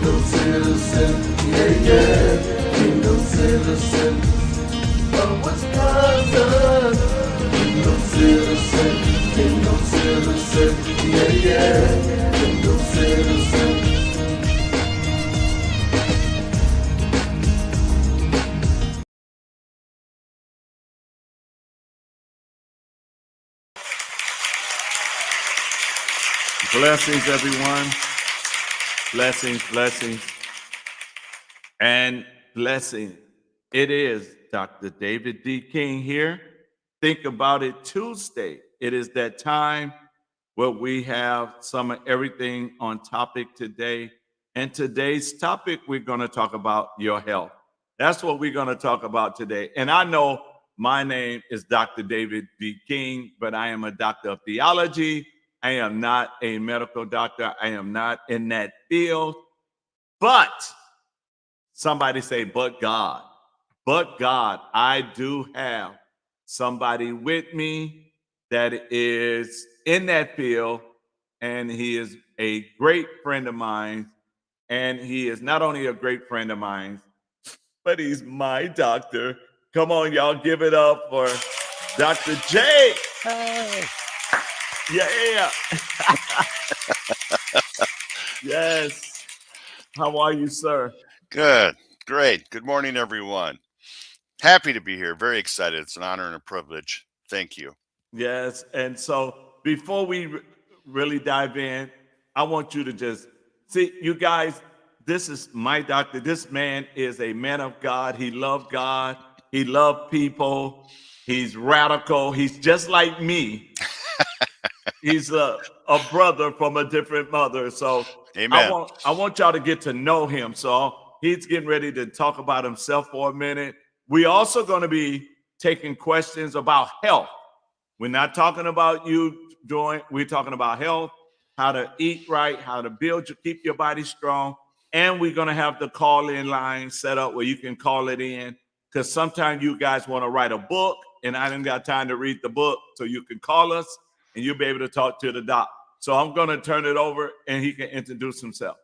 Kingdom citizen, yeah, yeah. Kingdom citizen of Wisconsin. Kingdom citizen, yeah, yeah. Kingdom citizen. Blessings, everyone. Blessings, and blessing. It is Dr. David D. King here. Think About It Tuesday. It is that time where we have some of everything on topic today. And today's topic, we're going to talk about your health. That's what we're going to talk about today. And I know my name is Dr. David D. King, but I am a doctor of theology. I am not a medical doctor. I am not in that field. But somebody say, but God. But God, I do have somebody with me that is in that field, and he is a great friend of mine. And he is not only a great friend of mine, but he's my doctor. Come on, y'all, give it up for Dr. J. Hey. Yeah. Yes. How are you, sir? Good. Great. Good morning, everyone. Happy to be here. Very excited. It's an honor and a privilege. Thank you. Yes. And so before we really dive in, I want you to just see, you guys, this is my doctor. This man is a man of God. He loved God. He loved people. He's radical. He's just like me. He's a brother from a different mother. So Amen. I want y'all to get to know him. So he's getting ready to talk about himself for a minute. We also going to be taking questions about health. We're not talking about you doing, we're talking about health, how to eat right, how to keep your body strong. And we're going to have the call in line set up where you can call it in. Because sometimes you guys want to write a book and I didn't got time to read the book. So you can call us and you'll be able to talk to the doc. So I'm going to turn it over and he can introduce himself.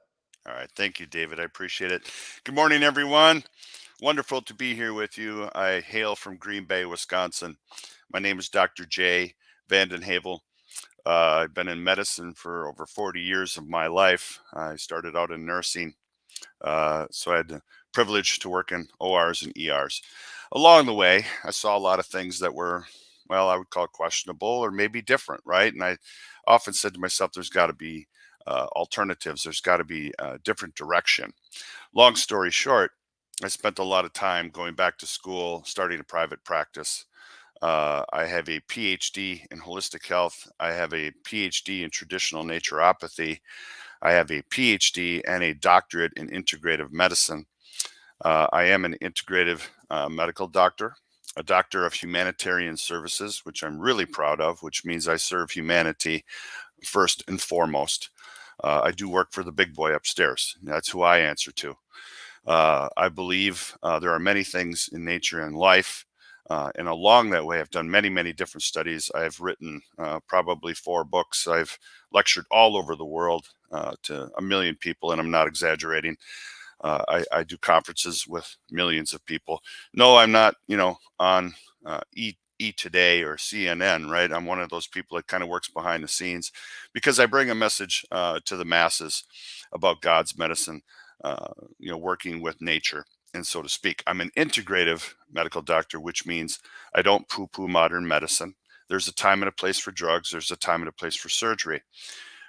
All right. Thank you, David. I appreciate it. Good morning, everyone. Wonderful to be here with you. I hail from Green Bay, Wisconsin. My name is Dr. J. Vandenhavel. I've been in medicine for over 40 years of my life. I started out in nursing, so I had the privilege to work in ORs and ERs. Along the way, I saw a lot of things that were, well, I would call questionable or maybe different, right? And I often said to myself, there's got to be alternatives. There's got to be a different direction. Long story short, I spent a lot of time going back to school, starting a private practice. I have a PhD in holistic health. I have a PhD in traditional naturopathy. I have a PhD and a doctorate in integrative medicine. I am an integrative medical doctor, a doctor of humanitarian services, which I'm really proud of, which means I serve humanity first and foremost. I do work for the big boy upstairs. That's who I answer to. I believe there are many things in nature and life. And along that way, I've done many, many different studies. I've written probably 4 books. I've lectured all over the world to 1 million people, and I'm not exaggerating. I do conferences with millions of people. No, I'm not, on E Today or CNN, right? I'm one of those people that kind of works behind the scenes because I bring a message to the masses about God's medicine, working with nature. And so to speak, I'm an integrative medical doctor, which means I don't poo-poo modern medicine. There's a time and a place for drugs. There's a time and a place for surgery.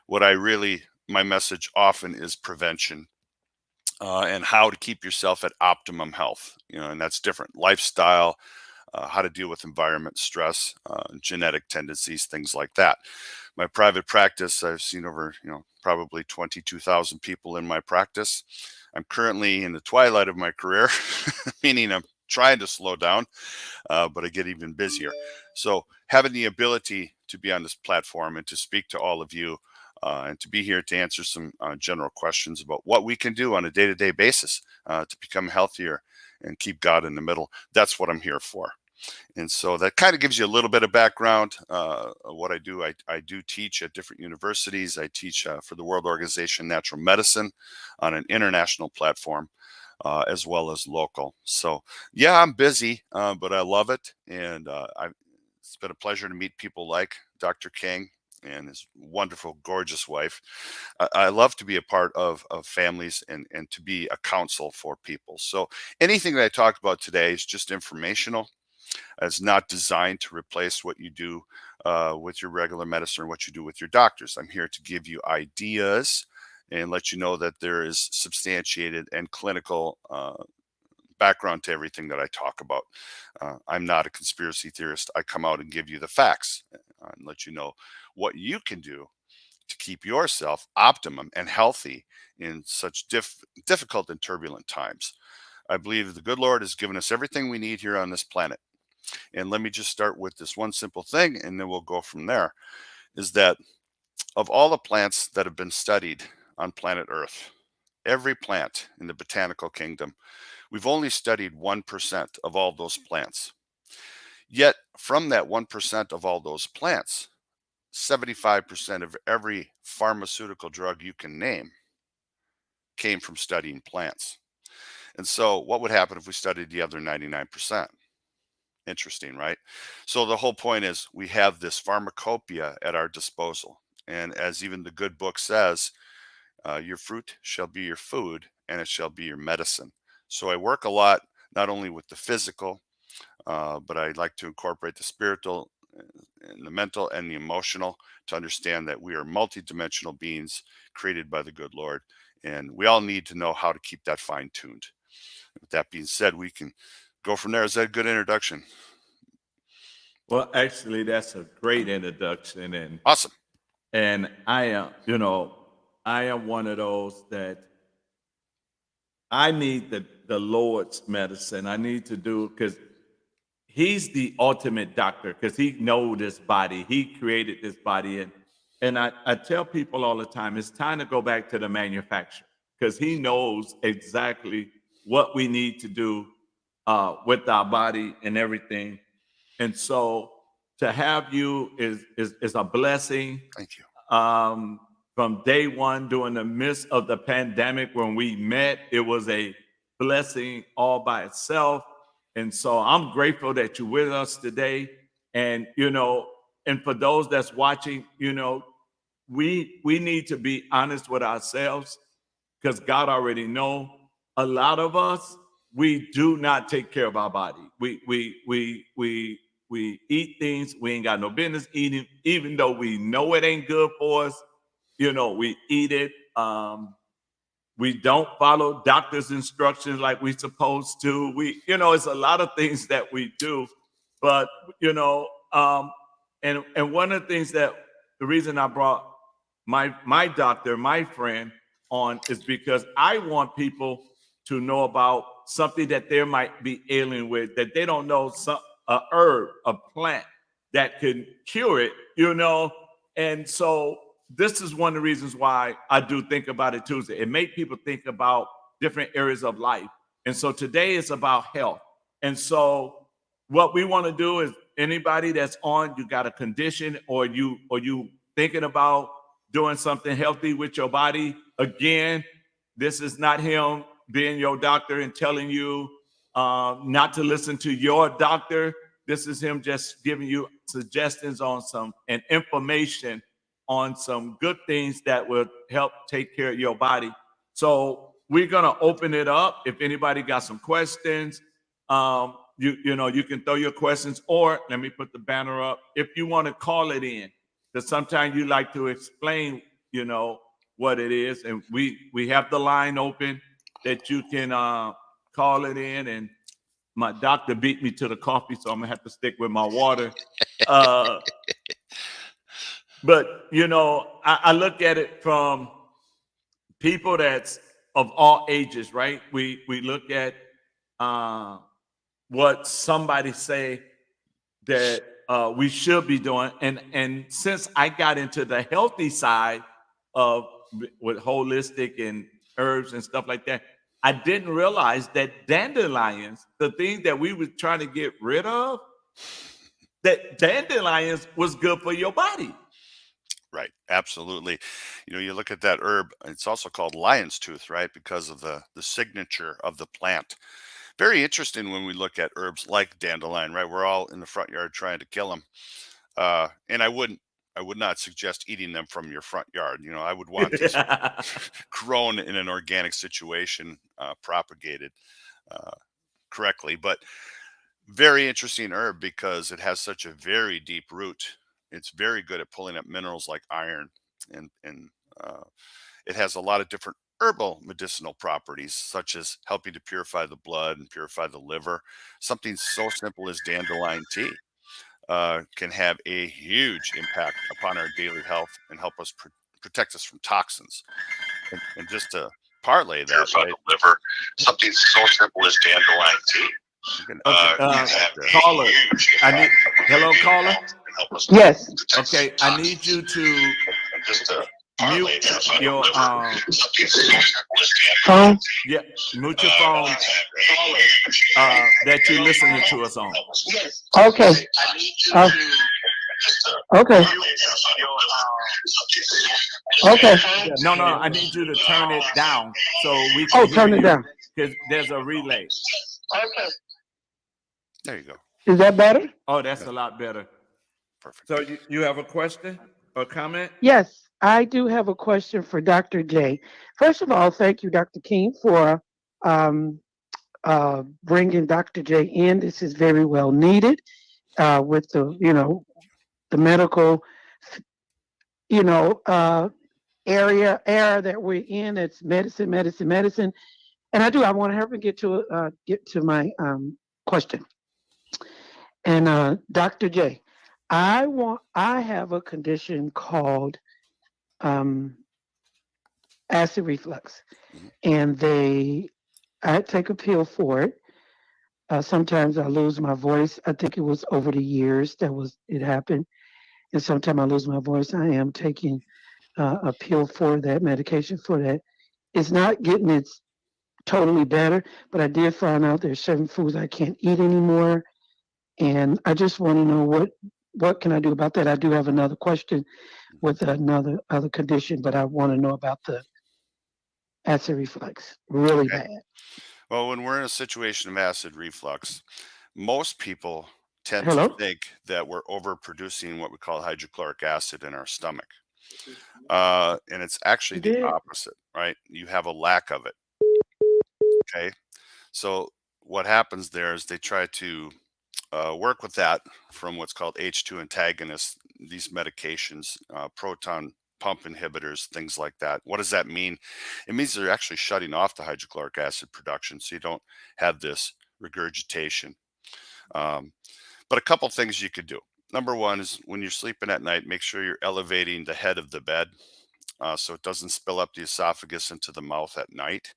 My message often is prevention and how to keep yourself at optimum health. And that's different. Lifestyle, how to deal with environment, stress, genetic tendencies, things like that. My private practice, I've seen over, probably 22,000 people in my practice. I'm currently in the twilight of my career, meaning I'm trying to slow down, but I get even busier. So having the ability to be on this platform and to speak to all of you and to be here to answer some general questions about what we can do on a day-to-day basis to become healthier and keep God in the middle. That's what I'm here for. And so that kind of gives you a little bit of background of what I do. I do teach at different universities. I teach for the World Organization Natural Medicine on an international platform, as well as local. So yeah, I'm busy, but I love it. And it's been a pleasure to meet people like Dr. King and his wonderful, gorgeous wife. I love to be a part of families and to be a counsel for people. So anything that I talked about today is just informational. It's not designed to replace what you do with your regular medicine or what you do with your doctors. I'm here to give you ideas and let you know that there is substantiated and clinical background to everything that I talk about. I'm not a conspiracy theorist. I come out and give you the facts and let you know what you can do to keep yourself optimum and healthy in such difficult and turbulent times. I believe the good Lord has given us everything we need here on this planet. And let me just start with this one simple thing, and then we'll go from there, is that of all the plants that have been studied on planet Earth, every plant in the botanical kingdom, we've only studied 1% of all those plants. Yet from that 1% of all those plants, 75% of every pharmaceutical drug you can name came from studying plants. And so what would happen if we studied the other 99%? Interesting, right? So the whole point is we have this pharmacopoeia at our disposal. And as even the good book says, your fruit shall be your food and it shall be your medicine. So I work a lot, not only with the physical, but I like to incorporate the spiritual and the mental and the emotional to understand that we are multidimensional beings created by the good Lord. And we all need to know how to keep that fine tuned. With that being said, we can go from there. Is that a good introduction? Well, actually, that's a great introduction, Awesome. and I am, I am one of those that I need the Lord's medicine. I need to do because He's the ultimate doctor because He knows this body. He created this body, and I tell people all the time, it's time to go back to the manufacturer because He knows exactly what we need to do with our body and everything. And so to have you is a blessing. Thank you. From day one, during the midst of the pandemic, when we met, it was a blessing all by itself. And so I'm grateful that you're with us today. And and for those that's watching, we need to be honest with ourselves because God already know a lot of us we do not take care of our body. We eat things we ain't got no business eating, even though we know it ain't good for us. We eat it. We don't follow doctor's instructions like we supposed to. It's a lot of things that we do, but and one of the things that the reason I brought my doctor, my friend, on is because I want people to know about something that they might be ailing with that they don't know, a herb, a plant that can cure it. And so this is one of the reasons why I do Think About It Tuesday. It made people think about different areas of life. And so today is about health. And so what we want to do is anybody that's on, you got a condition or you thinking about doing something healthy with your body. Again, this is not him being your doctor and telling you not to listen to your doctor. This is him just giving you suggestions on some and information on some good things that will help take care of your body. So we're gonna open it up. If anybody got some questions, you can throw your questions, or let me put the banner up. If you want to call it in, because sometimes you like to explain, what it is, and we have the line open that you can call it in. And my doctor beat me to the coffee, so I'm gonna have to stick with my water. But I look at it from people that's of all ages, right? We look at what somebody say that we should be doing, and since I got into the healthy side of with holistic and herbs and stuff like that, I didn't realize that dandelions, the thing that we were trying to get rid of, That dandelions was good for your body. Right. Absolutely. You look at that herb, it's also called lion's tooth, right? Because of the signature of the plant. Very interesting when we look at herbs like dandelion, right? We're all in the front yard trying to kill them. And I would not suggest eating them from your front yard. I would want these grown in an organic situation, propagated uh, correctly. But very interesting herb because it has such a very deep root. It's very good at pulling up minerals like iron, and uh, it has a lot of different herbal medicinal properties, such as helping to purify the blood and purify the liver. Something so simple as dandelion tea can have a huge impact upon our daily health and help us protect us from toxins. And just to parlay that, purify right? the liver. Something so simple as dandelion tea. Caller, I need. Hello, caller. Yes. Okay, I need you to mute your Phone? yeah, mute your phone that you're listening to us on. Okay. Okay. Okay. No, I need you to turn it down so we Oh, can hear turn it you down. because there's a relay. There you go. Is that better? Oh, that's a lot better. Perfect. So you have a question or comment? Yes, I do have a question for Dr. J. First of all, thank you, Dr. King, for um, bringing Dr. J in. This is very well needed with the medical, you know, uh, era that we're in. It's medicine, medicine, medicine. And I want to help me get to my question. And Dr. J, I have a condition called um, acid reflux, Mhm. and I take a pill for it. Sometimes I lose my voice. I think it was over the years it happened, and sometimes I lose my voice. I am taking a pill for that, medication for that. It's not getting it totally better, but I did find out there's certain foods I can't eat anymore, and I just want to know what can I do about that. I do have another question with another other condition, but I want to know about the acid reflux. Really Okay. bad. Well, when we're in a situation of acid reflux, most people tend to Hello? think that we're overproducing what we call hydrochloric acid in our stomach. And it's actually You the did? opposite, right? You have a lack of it. Okay. So what happens there is they try to work with that from what's called H2 antagonists, these medications, proton pump inhibitors, things like that. What does that mean? It means they're actually shutting off the hydrochloric acid production so you don't have this regurgitation. Um, but a couple things you could do. Number one is when you're sleeping at night, make sure you're elevating the head of the bed so it doesn't spill up the esophagus into the mouth at night.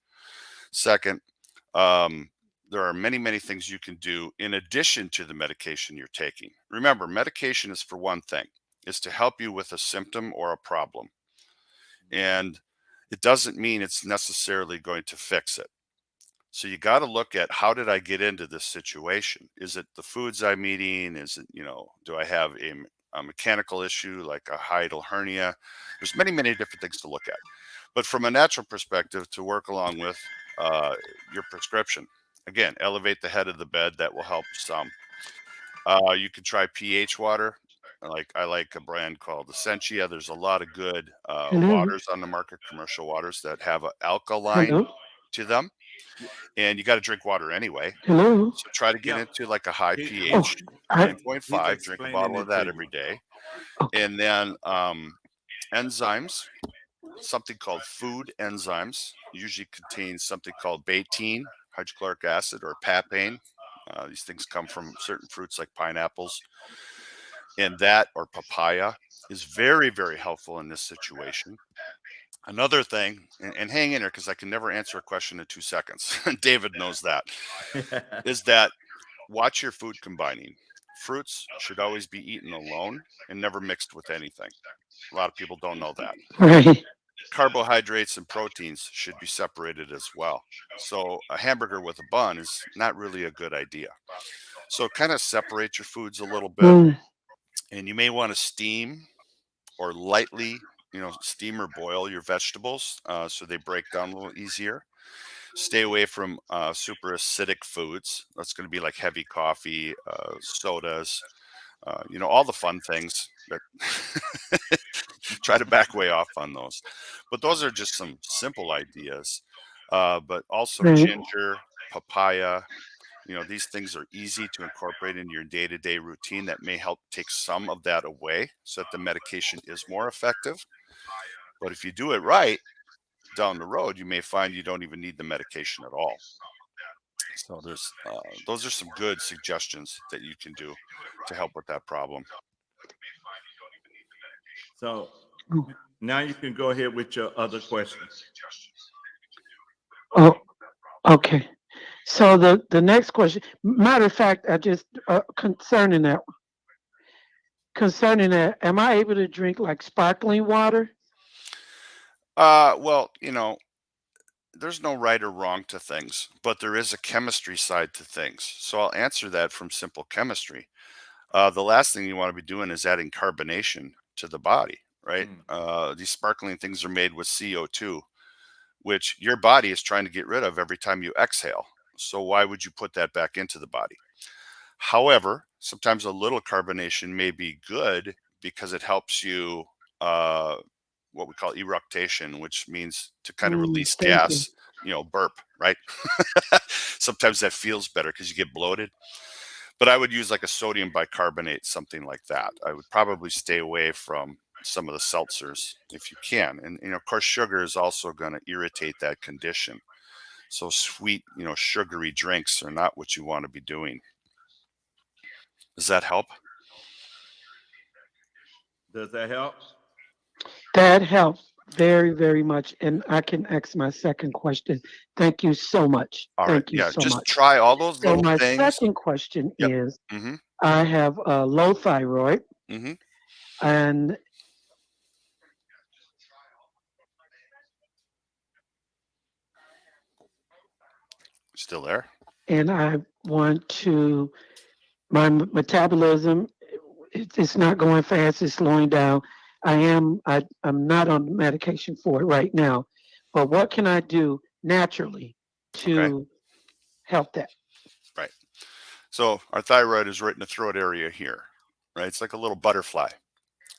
Second, um, there are many, many things you can do in addition to the medication you're taking. Remember, medication is for one thing, it's to help you with a symptom or a problem. And it doesn't mean it's necessarily going to fix it. So you got to look at how did I get into this situation? Is it the foods I'm eating? Is it, do I have a mechanical issue like a hiatal hernia? There's many, many different things to look at. But from a natural perspective, to work along with your prescription, again, elevate the head of the bed. That will help some. You can try pH water. I like a brand called Essentia. There's a lot of good Hello? waters on the market, commercial waters that have an alkaline Hello? to them, and you got to drink water anyway. Hello? So try to get Yeah, into like a high he, Oh, pH, I, he's 9.5. Drink a explaining bottle of it to that you. every day, okay. and then enzymes. Something called food enzymes usually contains something called betaine, hydrochloric acid, or papain. These things come from certain fruits like pineapples, and that or papaya is very, very helpful in this situation. Another thing, and hang in there because I can never answer a question in 2 seconds. David knows that, is that watch your food combining. Fruits should always be eaten alone and never mixed with anything. A lot of people don't know that. Right. Carbohydrates and proteins should be separated as well. So a hamburger with a bun is not really a good idea. So kind of separate your foods a little bit, Mm, and you may want to steam or lightly, steam or boil your vegetables so they break down a little easier. Stay away from super acidic foods. That's going to be like heavy coffee, sodas, all the fun things that try to back way off on those. But those are just some simple ideas. But also right. ginger, papaya, these things are easy to incorporate in your day-to-day routine that may help take some of that away so that the medication is more effective. But if you do it right down the road, you may find you don't even need the medication at all. So those are some good suggestions that you can do to help with that problem. So Oh, now you can go ahead with your other question. oh, okay. So the next question, matter of fact, I just concerning that, am I able to drink like sparkling water? Well, there's no right or wrong to things, but there is a chemistry side to things. So I'll answer that from simple chemistry. The last thing you want to be doing is adding carbonation to the body, right? Mm. These sparkling things are made with CO2, which your body is trying to get rid of every time you exhale. So why would you put that back into the body? However, sometimes a little carbonation may be good because it helps you uh, what we call eructation, which means to kind of Mm, release thank you. gas, burp, right? Sometimes that feels better because you get bloated. But I would use like a sodium bicarbonate, something like that. I would probably stay away from some of the seltzers if you can. And, of course, sugar is also going to irritate that condition. So sweet, sugary drinks are not what you want to be doing. Does that help? Does that help? That helps very, very much. And I can ask my second question. Thank you so much. All right. Thank you Yeah. so Just much. try all those So little my things. second question Yep. is, Mm-hmm. I have low thyroid, Mm-hmm. and Still there? I want to my metabolism, it's not going fast, it's slowing down. I'm not on medication for it right now, but what can I do naturally Okay. to help that? Right. So our thyroid is right in the throat area here, right? It's like a little butterfly,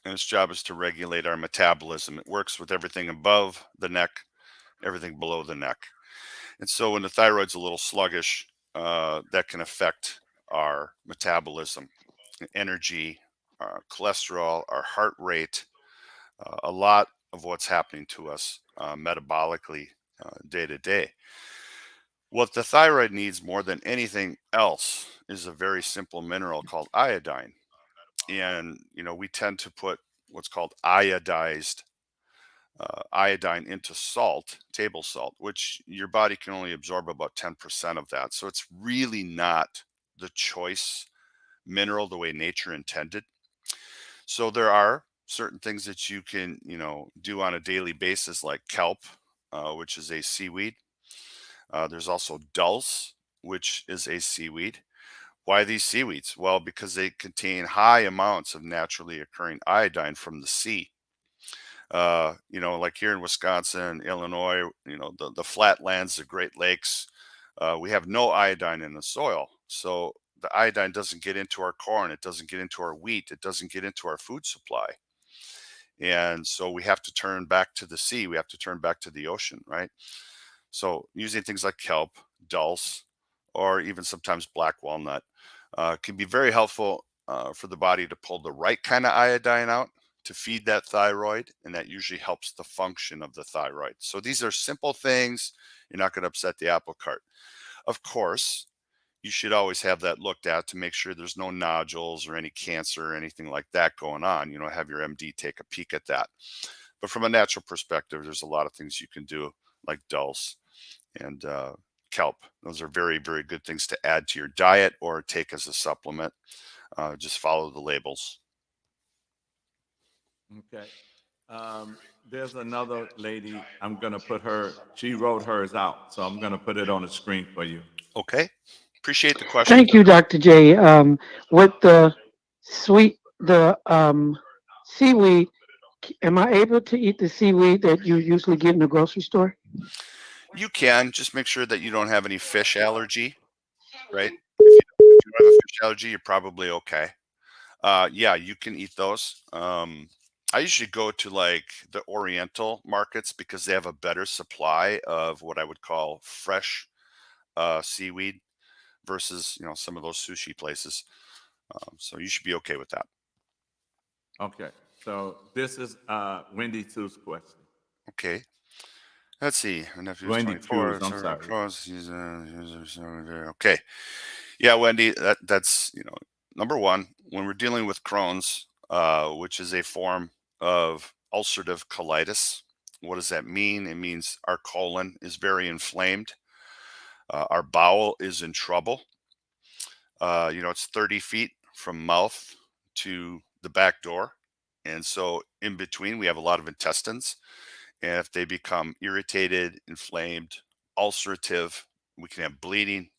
and its job is to regulate our metabolism. It works with everything above the neck, everything below the neck. And so when the thyroid's a little sluggish, that can affect our metabolism, energy, cholesterol, our heart rate, a lot of what's happening to us metabolically day to day. What the thyroid needs more than anything else is a very simple mineral called iodine. And, we tend to put what's called iodine into salt, table salt, which your body can only absorb about 10% of that. So it's really not the choice mineral the way nature intended. So there are certain things that you can, do on a daily basis, like kelp, which is a seaweed. There's also dulse, which is a seaweed. Why these seaweeds? Well, because they contain high amounts of naturally occurring iodine from the sea. Like here in Wisconsin, Illinois, the flatlands, the Great Lakes, we have no iodine in the soil. So the iodine doesn't get into our corn, it doesn't get into our wheat, it doesn't get into our food supply. And so we have to turn back to the sea, we have to turn back to the ocean, right? So using things like kelp, dulse, or even sometimes black walnut can be very helpful for the body to pull the right kind of iodine out to feed that thyroid, and that usually helps the function of the thyroid. So these are simple things. You're not going to upset the apple cart. Of course, you should always have that looked at to make sure there's no nodules or any cancer or anything like that going on. Have your MD take a peek at that. But from a natural perspective, there's a lot of things you can do, like dulse and kelp. Those are very, very good things to add to your diet or take as a supplement. Just follow the labels. Okay. There's another lady. I'm going to put her, she wrote hers out. So I'm going to put it on the screen for you. Okay. Appreciate the question. Thank you, Dr. J. With the seaweed, am I able to eat the seaweed that you usually get in the grocery store? You can just make sure that you don't have any fish allergy, right? If you don't have a fish allergy, you're probably okay. Yeah, you can eat those. I usually go to like the Oriental markets because they have a better supply of what I would call fresh seaweed versus some of those sushi places. So you should be okay with that. Okay. So this is Wendy Two's question. Okay. Let's see. My nephew is Wendy 24. Q's, I'm sorry. Okay. Yeah, Wendy, that's number one, when we're dealing with Crohn's, which is a form of ulcerative colitis. What does that mean? It means our colon is very inflamed. Our bowel is in trouble. It's 30 feet from mouth to the back door. And so in between, we have a lot of intestines. And if they become irritated, inflamed, ulcerative, we can have bleeding,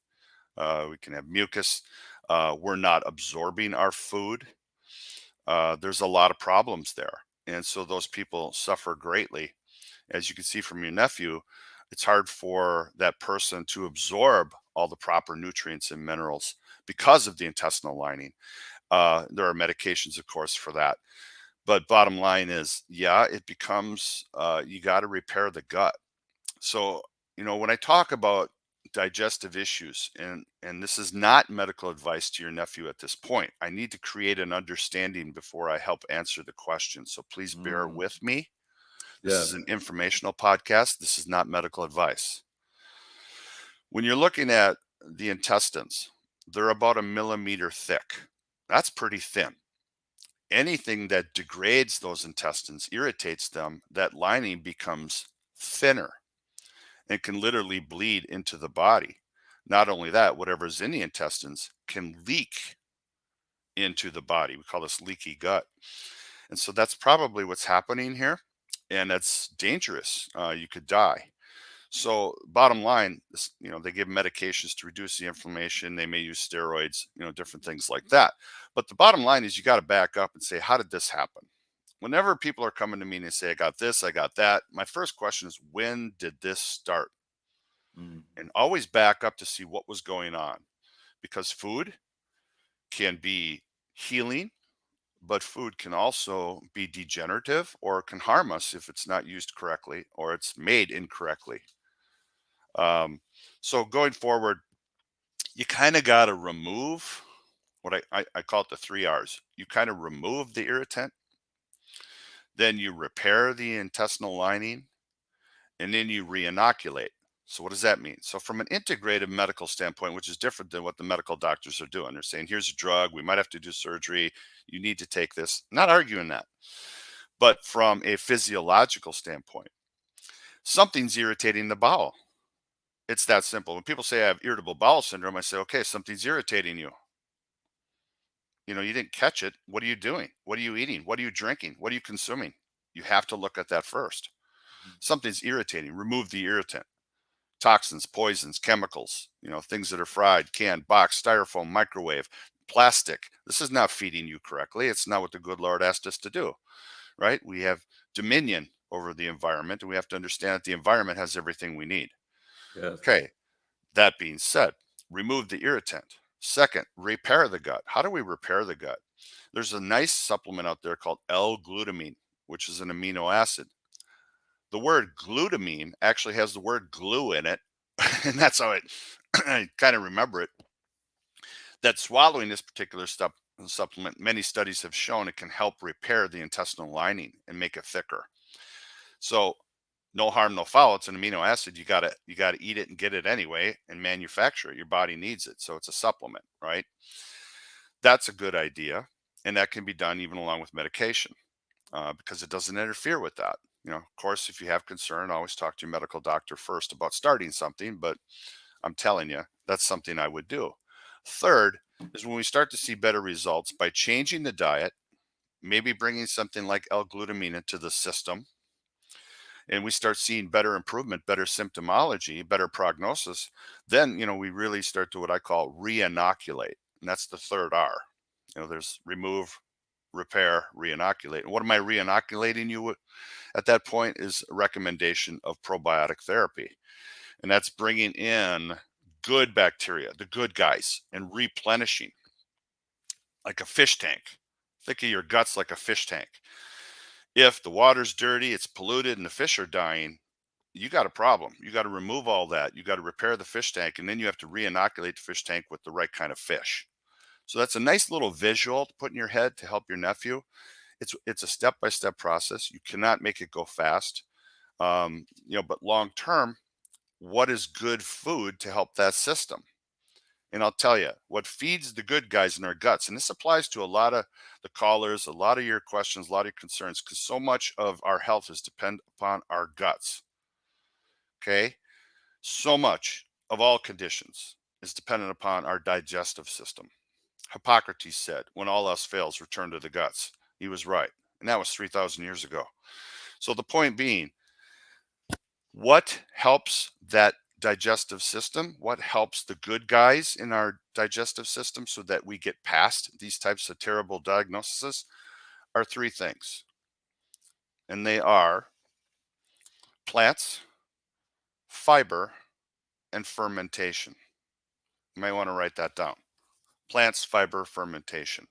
we can have mucus. We're not absorbing our food. There's a lot of problems there. And so those people suffer greatly. As you can see from your nephew, it's hard for that person to absorb all the proper nutrients and minerals because of the intestinal lining. There are medications, of course, for that. But bottom line is, yeah, it becomes, you got to repair the gut. So, when I talk about digestive issues, and this is not medical advice to your nephew at this point, I need to create an understanding before I help answer the question. So please bear with me. This is an informational podcast. This is not medical advice. When you're looking at the intestines, they're about a millimeter thick. That's pretty thin. Anything that degrades those intestines, irritates them, that lining becomes thinner and can literally bleed into the body. Not only that, whatever's in the intestines can leak into the body. We call this leaky gut. And so that's probably what's happening here. And that's dangerous. You could die. So bottom line, they give medications to reduce the inflammation. They may use steroids, different things like that. But the bottom line is you got to back up and say, how did this happen? Whenever people are coming to me and they say, I got this, I got that, my first question is, when did this start? And always back up to see what was going on, because food can be healing, but food can also be degenerative or can harm us if it's not used correctly or it's made incorrectly. So going forward, you kind of got to remove what I call it the 3 R's. You kind of remove the irritant, then you repair the intestinal lining, and then you re-inoculate. So what does that mean? So from an integrative medical standpoint, which is different than what the medical doctors are doing, they're saying, here's a drug, we might have to do surgery, you need to take this. Not arguing that. But from a physiological standpoint, something's irritating the bowel. It's that simple. When people say I have irritable bowel syndrome, I say, okay, something's irritating you. You didn't catch it. What are you doing? What are you eating? What are you drinking? What are you consuming? You have to look at that first. Something's irritating. Remove the irritant. Toxins, poisons, chemicals, things that are fried, canned, boxed, styrofoam, microwave, plastic. This is not feeding you correctly. It's not what the good Lord asked us to do, right? We have dominion over the environment, and we have to understand that the environment has everything we need. Yes. Okay. That being said, remove the irritant. Second, repair the gut. How do we repair the gut? There's a nice supplement out there called L-glutamine, which is an amino acid. The word glutamine actually has the word glue in it, and that's how I kind of remember it. That swallowing this particular supplement, many studies have shown it can help repair the intestinal lining and make it thicker. So no harm, no foul. It's an amino acid. You gotta eat it and get it anyway and manufacture it. Your body needs it. So it's a supplement, right? That's a good idea. And that can be done even along with medication because it doesn't interfere with that. Of course, if you have concern, always talk to your medical doctor first about starting something. But I'm telling you, that's something I would do. Third is when we start to see better results by changing the diet, maybe bringing something like L-glutamine into the system. and we start seeing better improvement, better symptomology, better prognosis, then, we really start to what I call re-inoculate. And that's the third R. There's remove, repair, re-inoculate. And what am I re-inoculating you with at that point is a recommendation of probiotic therapy. And that's bringing in good bacteria, the good guys, and replenishing like a fish tank. Think of your guts like a fish tank. If the water's dirty, it's polluted, and the fish are dying, you got a problem. You got to remove all that. You got to repair the fish tank, and then you have to re-inoculate the fish tank with the right kind of fish. So that's a nice little visual to put in your head to help your nephew. It's a step-by-step process. You cannot make it go fast. But long term, what is good food to help that system? And I'll tell you what feeds the good guys in our guts. And this applies to a lot of the callers, a lot of your questions, a lot of your concerns, because so much of our health is dependent upon our guts. Okay. So much of all conditions is dependent upon our digestive system. Hippocrates said, when all else fails, return to the guts. He was right. And that was 3,000 years ago. So the point being, what helps that digestive system? What helps the good guys in our digestive system so that we get past these types of terrible diagnoses are three things. And they are plants, fiber, and fermentation. You might want to write that down. Plants, fiber, fermentation.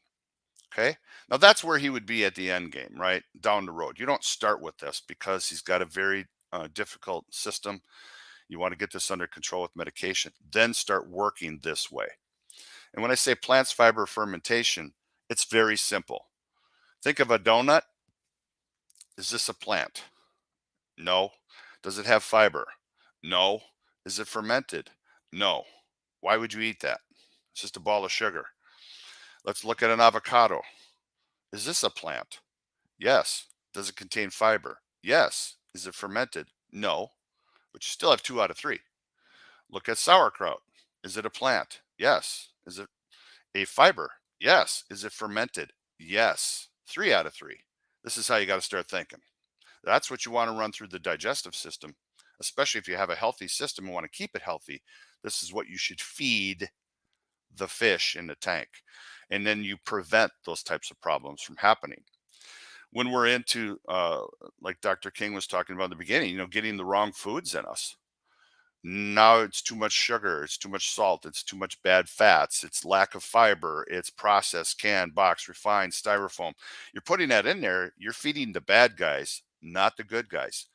Okay. Now that's where he would be at the end game, right? Down the road. You don't start with this because he's got a very difficult system. You want to get this under control with medication, then start working this way. And when I say plants, fiber, fermentation, it's very simple. Think of a donut. Is this a plant? No. Does it have fiber? No. Is it fermented? No. Why would you eat that? It's just a ball of sugar. Let's look at an avocado. Is this a plant? Yes. Does it contain fiber? Yes. Is it fermented? No. But you still have 2 out of 3. Look at sauerkraut. Is it a plant? Yes. Is it a fiber? Yes. Is it fermented? Yes. 3 out of 3. This is how you got to start thinking. That's what you want to run through the digestive system, especially if you have a healthy system and want to keep it healthy. This is what you should feed the fish in the tank. And then you prevent those types of problems from happening. When we're into, like Dr. King was talking about in the beginning, getting the wrong foods in us. Now it's too much sugar, it's too much salt, it's too much bad fats, it's lack of fiber, it's processed, canned, boxed, refined, styrofoam. You're putting that in there, you're feeding the bad guys, not the good guys.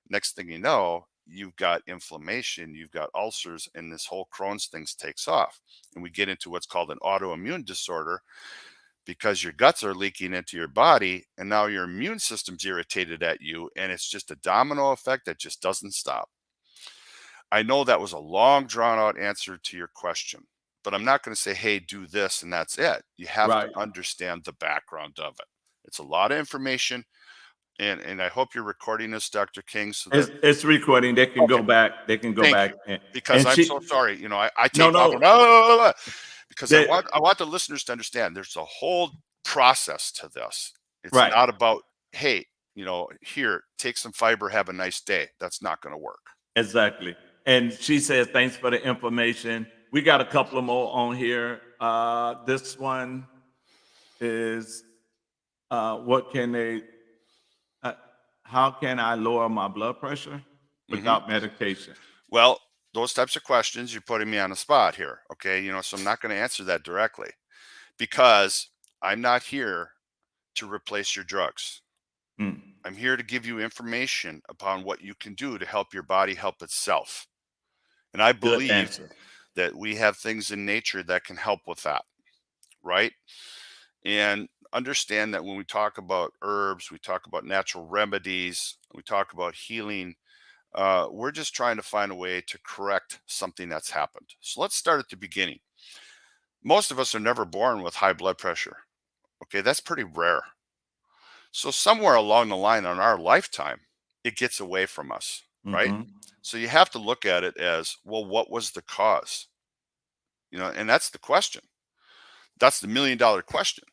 Next thing you know, you've got inflammation, you've got ulcers, and this whole Crohn's thing takes off. And we get into what's called an autoimmune disorder because your guts are leaking into your body, and now your immune system's irritated at you, and it's just a domino effect that just doesn't stop. I know that was a long, drawn-out answer to your question, but I'm not going to say, hey, do this, and that's it. You have Right. to understand the background of it. It's a lot of information, and I hope you're recording this, Dr. King, so that It's recording. They can go Okay. back. They can go Thank back. you, because I'm so sorry. I No, take off no. and because I They- want the listeners to understand there's a whole process to this. It's Right. not about, hey, here, take some fiber, have a nice day. That's not going to work. Exactly. And she says, thanks for the information. We got a couple of more on here. This one is what can they, how can I lower my blood pressure without medication? Well, those types of questions, you're putting me on the spot here. Okay. So I'm not going to answer that directly because I'm not here to replace your drugs. Mm. I'm here to give you information upon what you can do to help your body help itself. And I Good believe answer. that we have things in nature that can help with that. Right. And understand that when we talk about herbs, we talk about natural remedies, we talk about healing, we're just trying to find a way to correct something that's happened. So let's start at the beginning. Most of us are never born with high blood pressure. Okay, that's pretty rare. So somewhere along the line in our lifetime, it gets away from us, right? Mhm. So you have to look at it as, well, what was the cause? And that's the question. That's the $1 million question.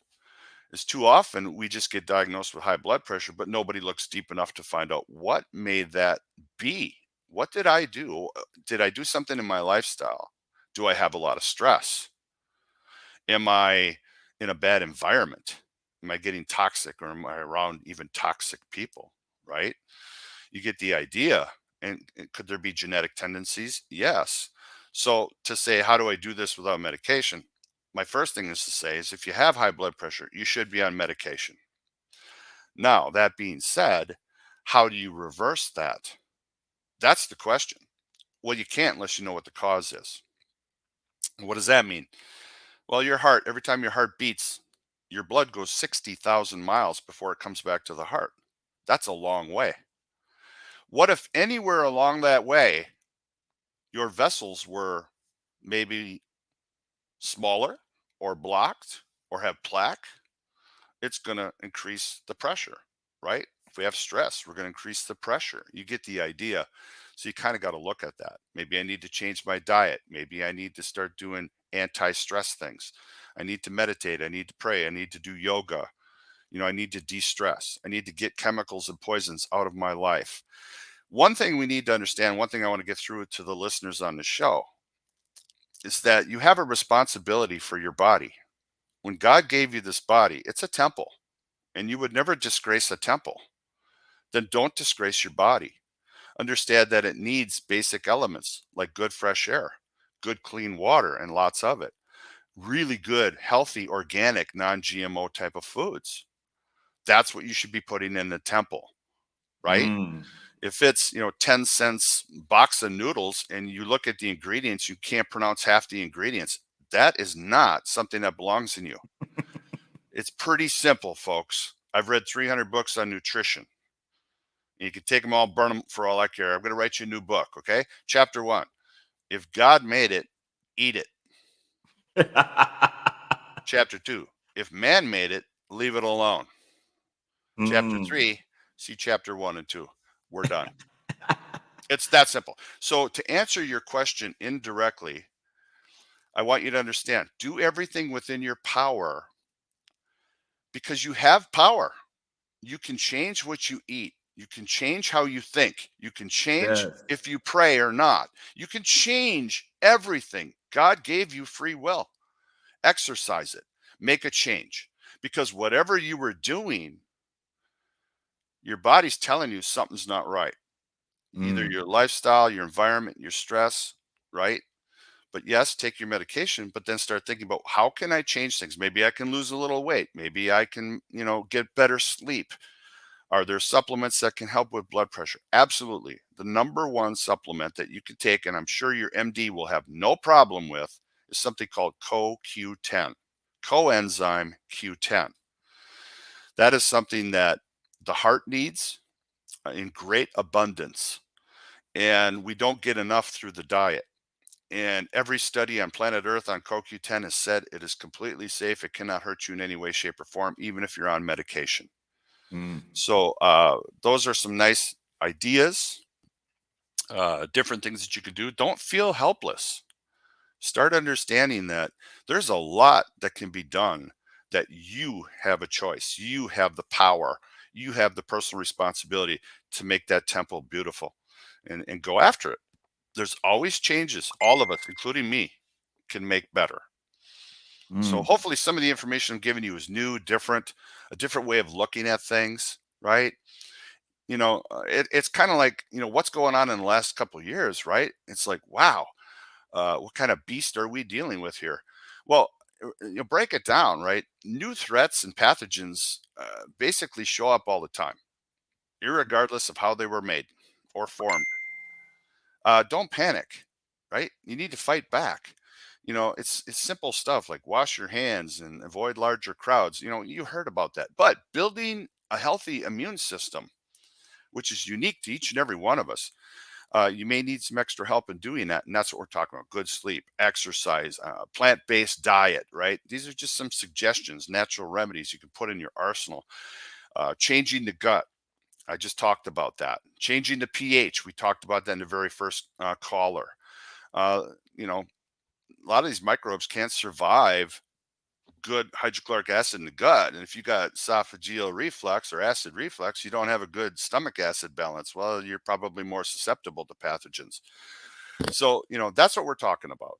is too often we just get diagnosed with high blood pressure, but nobody looks deep enough to find out what made that be. What did I do? Did I do something in my lifestyle? Do I have a lot of stress? Am I in a bad environment? Am I getting toxic, or am I around even toxic people? Right? You get the idea. And could there be genetic tendencies? Yes. So to say, how do I do this without medication? My first thing is to say is if you have high blood pressure, you should be on medication. Now, that being said, how do you reverse that? That's the question. Well, you can't unless you know what the cause is. What does that mean? Well, your heart, every time your heart beats, your blood goes 60,000 miles before it comes back to the heart. That's a long way. What if anywhere along that way, your vessels were maybe smaller or blocked or have plaque? It's going to increase the pressure, right? If we have stress, we're going to increase the pressure. You get the idea. So you kind of got to look at that. Maybe I need to change my diet. Maybe I need to start doing anti-stress things. I need to meditate. I need to pray. I need to do yoga. I need to de-stress. I need to get chemicals and poisons out of my life. One thing we need to understand, one thing I want to get through to the listeners on the show, is that you have a responsibility for your body. When God gave you this body, it's a temple, and you would never disgrace a temple. Then don't disgrace your body. Understand that it needs basic elements like good fresh air, good clean water, and lots of it. Really good, healthy, organic, non-GMO type of foods. That's what you should be putting in the temple, right? If it's 10 cents box of noodles and you look at the ingredients, you can't pronounce half the ingredients. That is not something that belongs in you. It's pretty simple, folks. I've read 300 books on nutrition. You can take them all, burn them for all I care. I'm going to write you a new book, okay? Chapter 1. If God made it, eat it. Chapter 2. If man made it, leave it alone. Chapter 3. See chapter 1 and 2. We're done. It's that simple. So to answer your question indirectly, I want you to understand, do everything within your power because you have power. You can change what you eat. You can change how you think. You can change Yes. if you pray or not. You can change everything. God gave you free will. Exercise it. Make a change. Because whatever you were doing, your body's telling you something's not right. Either your lifestyle, your environment, your stress, right? But yes, take your medication, but then start thinking about how can I change things? Maybe I can lose a little weight. Maybe I can, get better sleep. Are there supplements that can help with blood pressure? Absolutely. The number one supplement that you can take, and I'm sure your MD will have no problem with, is something called CoQ10, coenzyme Q10. That is something that the heart needs in great abundance, and we don't get enough through the diet. And every study on planet Earth on CoQ10 has said it is completely safe. It cannot hurt you in any way, shape, or form, even if you're on medication. So those are some nice ideas, different things that you can do. Don't feel helpless. Start understanding that there's a lot that can be done, that you have a choice. You have the power. You have the personal responsibility to make that temple beautiful and go after it. There's always changes. All of us, including me, can make better. So hopefully some of the information I'm giving you is new, different, a different way of looking at things, right? It's kind of like, what's going on in the last couple of years, right? It's like, wow, what kind of beast are we dealing with here? Well, break it down, right? New threats and pathogens basically show up all the time, irregardless of how they were made or formed. Don't panic, right? You need to fight back. It's simple stuff like wash your hands and avoid larger crowds. You heard about that. But building a healthy immune system, which is unique to each and every one of us, you may need some extra help in doing that. And that's what we're talking about: good sleep, exercise, plant-based diet, right? These are just some suggestions, natural remedies you can put in your arsenal. Changing the gut. I just talked about that. Changing the pH. We talked about that in the very first caller. A lot of these microbes can't survive good hydrochloric acid in the gut. And if you got esophageal reflux or acid reflux, you don't have a good stomach acid balance. Well, you're probably more susceptible to pathogens. So, that's what we're talking about,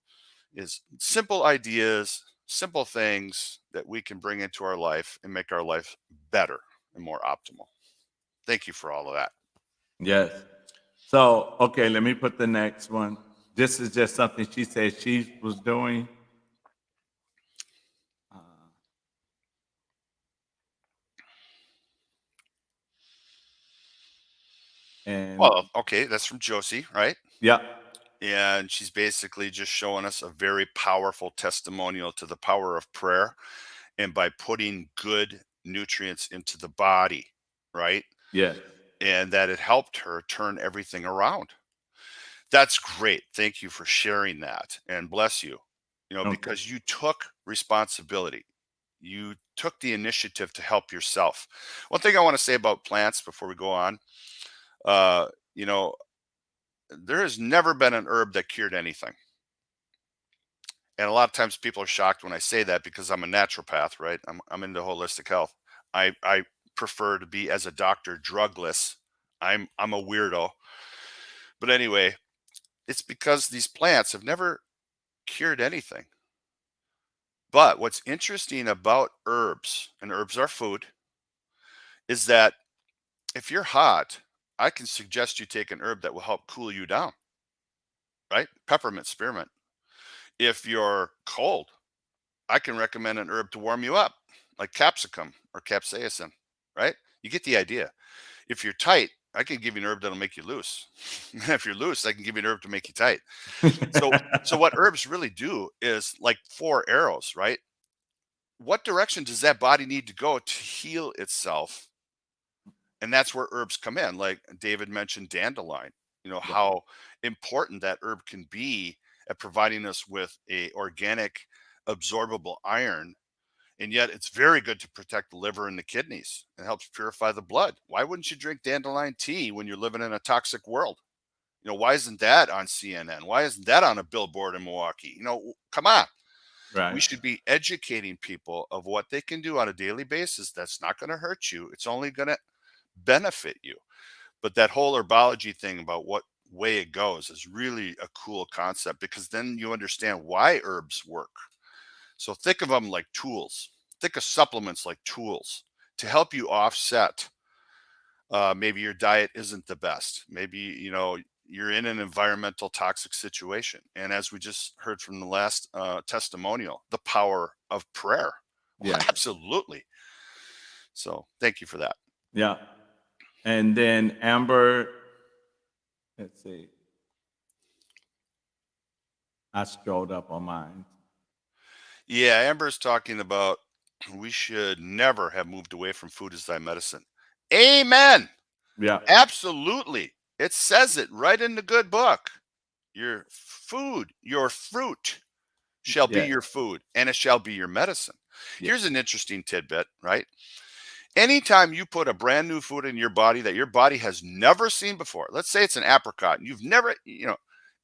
is simple ideas, simple things that we can bring into our life and make our life better and more optimal. Thank you for all of that. Yes. So, okay, let me put the next one. This is just something she said she was doing. And Well, okay, that's from Josie, right? yeah, And she's basically just showing us a very powerful testimonial to the power of prayer and by putting good nutrients into the body, right? yes, And that it helped her turn everything around. That's great. Thank you for sharing that, and bless you. okay, Because you took responsibility. You took the initiative to help yourself. One thing I want to say about plants before we go on, uh, you know, there has never been an herb that cured anything. And a lot of times people are shocked when I say that because I'm a naturopath, right? I'm into holistic health. I prefer to be, as a doctor, drugless. I'm a weirdo. But anyway, it's because these plants have never cured anything. But what's interesting about herbs, and herbs are food, is that if you're hot, I can suggest you take an herb that will help cool you down, right? Peppermint, spearmint. If you're cold, I can recommend an herb to warm you up, like capsicum or capsaicin, right? You get the idea. If you're tight, I can give you an herb that'll make you loose. If you're loose, I can give you an herb to make you tight. So what herbs really do is like 4 arrows, right? What direction does that body need to go to heal itself? And that's where herbs come in. Like David mentioned dandelion, how important that herb can be at providing us with a organic absorbable iron. And yet it's very good to protect the liver and the kidneys and helps purify the blood. Why wouldn't you drink dandelion tea when you're living in a toxic world? Why isn't that on CNN? Why isn't that on a billboard in Milwaukee? Come on. right, We should be educating people of what they can do on a daily basis. That's not going to hurt you. It's only going to benefit you. But that whole herbology thing about what way it goes is really a cool concept, because then you understand why herbs work. So think of them like tools. Think of supplements like tools to help you offset. Maybe your diet isn't the best. Maybe, you're in an environmental toxic situation. And as we just heard from the last testimonial, the power of prayer. yeah, Absolutely. So thank you for that. yeah. And then Amber, let's see. I scrolled up on mine. Yeah, Amber's talking about we should never have moved away from food as thy medicine. Amen. Yeah, Absolutely. It says it right in the good book. Your food, your fruit shall be yeah, your food, and it shall be your medicine. yeah. Here's an interesting tidbit, right? Anytime you put a brand new food in your body that your body has never seen before, let's say it's an apricot, and you've never,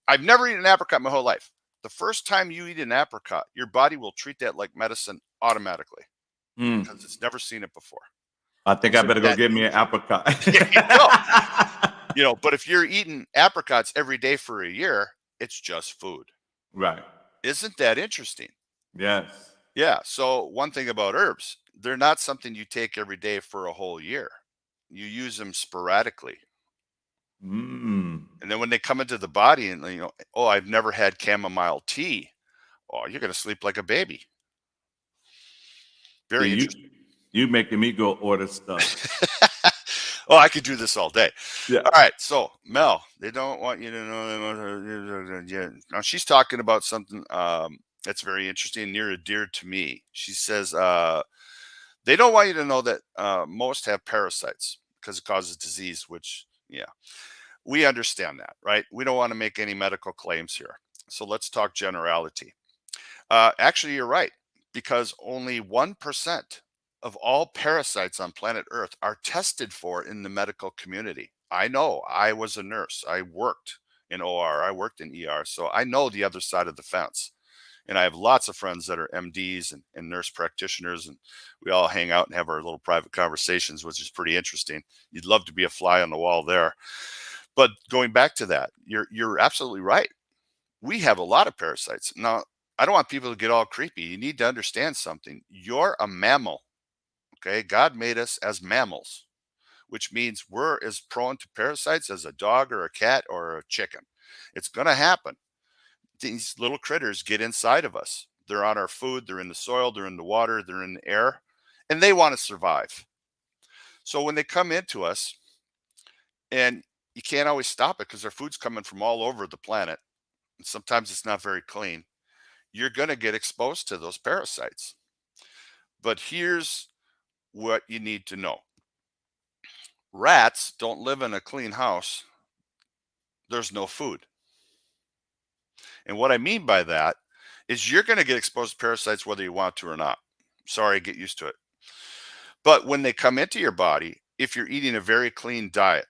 I've never eaten an apricot my whole life. The first time you eat an apricot, your body will treat that like medicine automatically Mm. because it's never seen it before. I think I Isn't better go that get me an apricot. There you go. But if you're eating apricots every day for a year, it's just food. Right. Isn't that interesting? Yes. Yeah. So one thing about herbs, they're not something you take every day for a whole year. You use them sporadically. Mm. And then when they come into the body and, oh, I've never had chamomile tea. Oh, you're going to sleep like a baby. Very See, interesting. you making me go order stuff. Oh, I could do this all day. Yeah. All right. So, Mel, they don't want you to know. Yeah. Now, she's talking about something that's very interesting, near and dear to me. She says they don't want you to know that most have parasites because it causes disease, which, yeah, we understand that, right? We don't want to make any medical claims here. So let's talk generality. Actually, you're right, because only 1% of all parasites on planet Earth are tested for in the medical community. I know. I was a nurse. I worked in OR. I worked in ER. So I know the other side of the fence. And I have lots of friends that are MDs and nurse practitioners, and we all hang out and have our little private conversations, which is pretty interesting. You'd love to be a fly on the wall there. But going back to that, you're absolutely right. We have a lot of parasites. Now, I don't want people to get all creepy. You need to understand something. You're a mammal. Okay. God made us as mammals, which means we're as prone to parasites as a dog or a cat or a chicken. It's going to happen. These little critters get inside of us. They're on our food, they're in the soil, they're in the water, they're in the air, and they want to survive. So when they come into us, and you can't always stop it because their food's coming from all over the planet, and sometimes it's not very clean, you're going to get exposed to those parasites. But here's what you need to know. Rats don't live in a clean house. There's no food. And what I mean by that is you're going to get exposed to parasites whether you want to or not. Sorry, get used to it. But when they come into your body, if you're eating a very clean diet,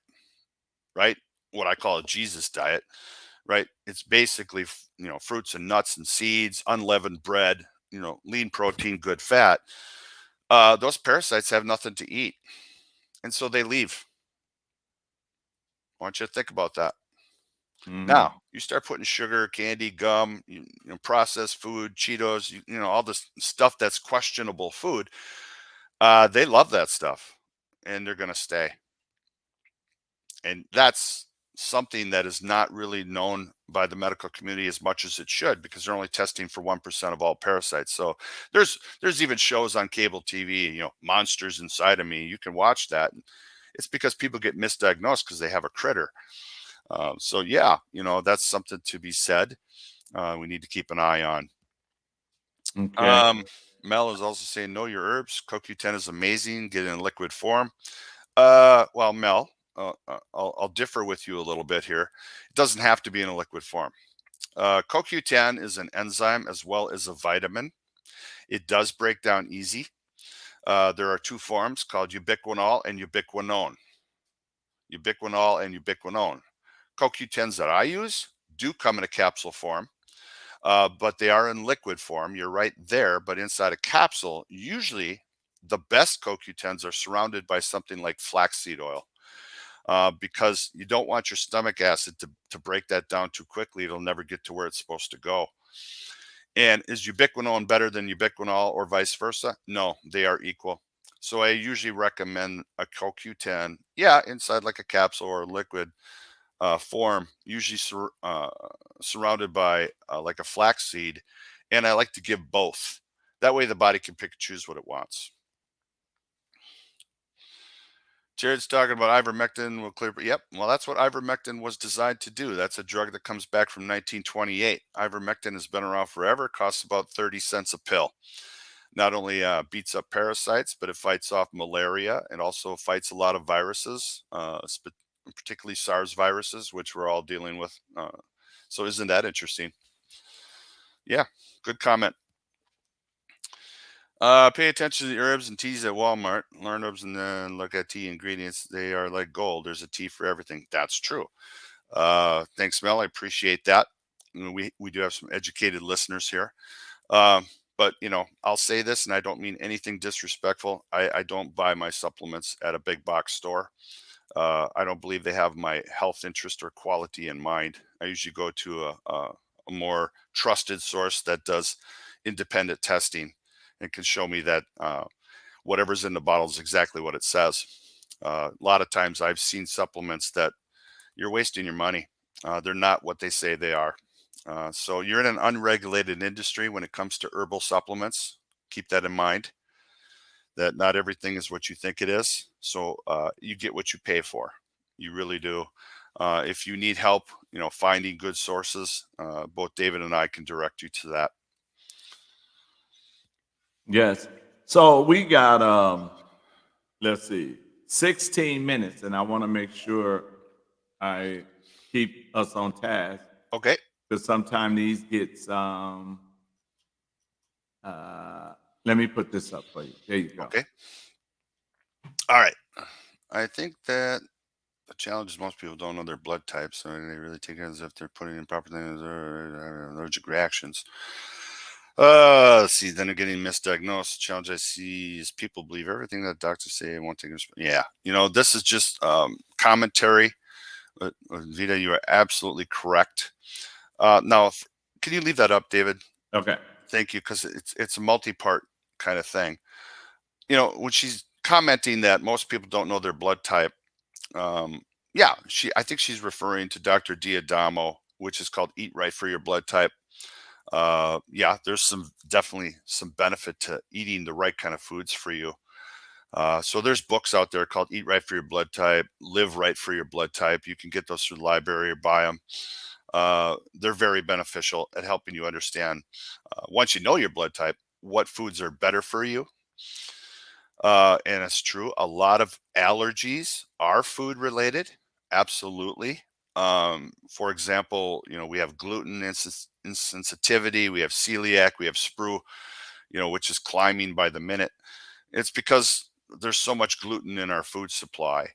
right? What I call a Jesus diet, right? It's basically, fruits and nuts and seeds, unleavened bread, lean protein, good fat. Those parasites have nothing to eat. And so they leave. I want you to think about that. Now, you start putting sugar, candy, gum, processed food, Cheetos, all this stuff that's questionable food. They love that stuff, and they're going to stay. And that's something that is not really known by the medical community as much as it should, because they're only testing for 1% of all parasites. So there's even shows on cable TV, Monsters Inside of Me. You can watch that. It's because people get misdiagnosed because they have a critter. So yeah, that's something to be said. We need to keep an eye on. Okay. Mel is also saying, know your herbs. CoQ10 is amazing. Get it in liquid form. Well, Mel, I'll differ with you a little bit here. It doesn't have to be in a liquid form. CoQ10 is an enzyme as well as a vitamin. It does break down easy. There are two forms called ubiquinol and ubiquinone. Ubiquinol and ubiquinone. CoQ10s that I use do come in a capsule form, but they are in liquid form. You're right there, but inside a capsule, usually the best CoQ10s are surrounded by something like flaxseed oil, because you don't want your stomach acid to break that down too quickly. It'll never get to where it's supposed to go. And is ubiquinone better than ubiquinol or vice versa? No, they are equal. So I usually recommend a CoQ10, inside like a capsule or a liquid form, usually surrounded by like a flaxseed. And I like to give both. That way the body can pick and choose what it wants. Jared's talking about ivermectin will clear. Yep. Well, that's what ivermectin was designed to do. That's a drug that comes back from 1928. Ivermectin has been around forever. Costs about 30 cents a pill. Not only beats up parasites, but it fights off malaria and also fights a lot of viruses, particularly SARS viruses, which we're all dealing with. So isn't that interesting? Yeah, good comment. Pay attention to the herbs and teas at Walmart. Learn herbs and then look at tea ingredients. They are like gold. There's a tea for everything. That's true. Thanks, Mel. I appreciate that. We do have some educated listeners here. But I'll say this, and I don't mean anything disrespectful. I don't buy my supplements at a big box store. I don't believe they have my health interest or quality in mind. I usually go to a more trusted source that does independent testing and can show me that whatever's in the bottle is exactly what it says. A lot of times I've seen supplements that you're wasting your money. They're not what they say they are. So you're in an unregulated industry when it comes to herbal supplements. Keep that in mind, that not everything is what you think it is. So you get what you pay for. You really do. If you need help, finding good sources, both David and I can direct you to that. Yes. So we got let's see, 16 minutes, and I want to make sure I keep us on task, Okay. because sometimes these get let me put this up for you. There you go. Okay. All right. I think that the challenge is most people don't know their blood type, so they really take it as if they're putting in proper things or allergic reactions. See, then they're getting misdiagnosed. The challenge I see is people believe everything that doctors say and won't take Yeah, this is just commentary. Vita, you are absolutely correct. Now, can you leave that up, David? Okay. Thank you, because it's a multi-part kind of thing. When she's commenting that most people don't know their blood type, yeah, I think she's referring to Dr. Diadamo, which is called Eat Right for Your Blood Type. Yeah, there's definitely some benefit to eating the right kind of foods for you. So there's books out there called Eat Right for Your Blood Type, Live Right for Your Blood Type. You can get those through the library or buy them. They're very beneficial at helping you understand, once you know your blood type, what foods are better for you. And it's true, a lot of allergies are food related. Absolutely. For example, we have gluten insensitivity, we have celiac, we have sprue, which is climbing by the minute. It's because there's so much gluten in our food supply.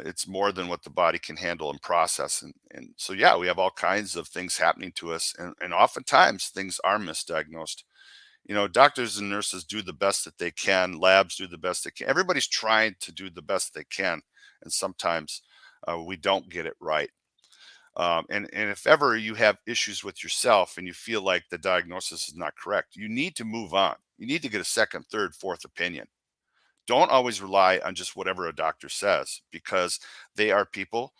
It's more than what the body can handle and process. And so, yeah, we have all kinds of things happening to us. And oftentimes things are misdiagnosed. Doctors and nurses do the best that they can. Labs do the best they can. Everybody's trying to do the best they can. And sometimes we don't get it right. And if ever you have issues with yourself and you feel like the diagnosis is not correct, you need to move on. You need to get a second, third, fourth opinion. Don't always rely on just whatever a doctor says, because they are people